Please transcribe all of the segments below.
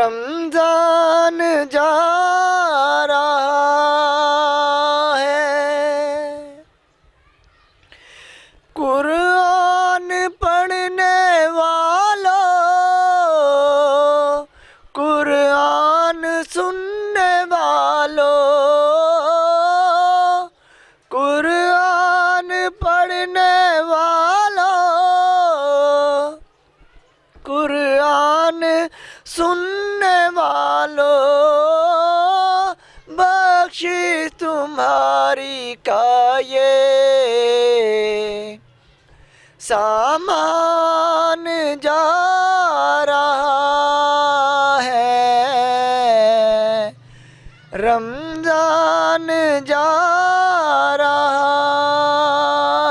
रमजान जा रहा है। कुरान पढ़ने वालों, कुरान सुनने वालों, कुरान पढ़ने वालों, कुरान सुनने वालों, बख्शिश तुम्हारी का ये सामान जा रहा है। रमजान जा रहा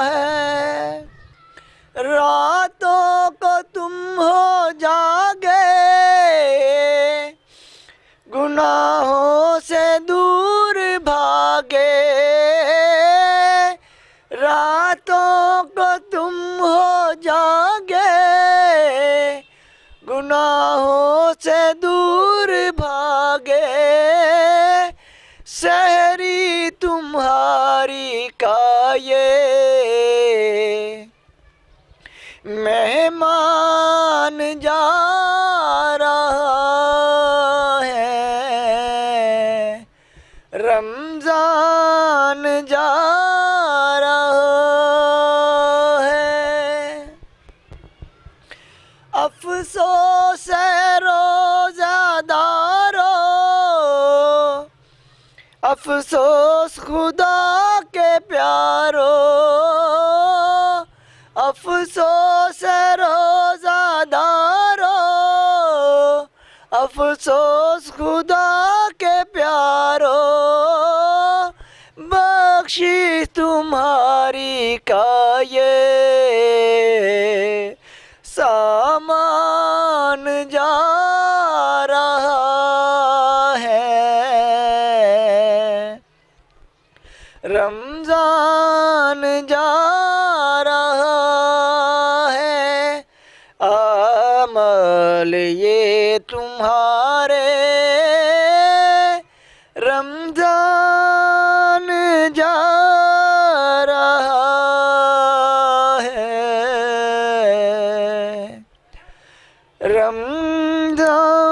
है। रातों को तुम हो जागे, गुनाहों से दूर भागे। रातों को तुम हो जागे, गुनाहों से दूर भागे। सहरी तुम्हारी का ये मेहमान जा रहा है। रमजान जा रहा है। अफसोस है रोज़ादारों, अफसोस खुदा के प्यारों। अफसोस है रोज़ादारों, अफसोस खुदा के प्यारों। बख्शिश तुम्हारी का ये सामान जा रहा है। रमजान जा रहा है। अमल ये तुम्हारे रमजान जा रहा है। रमजान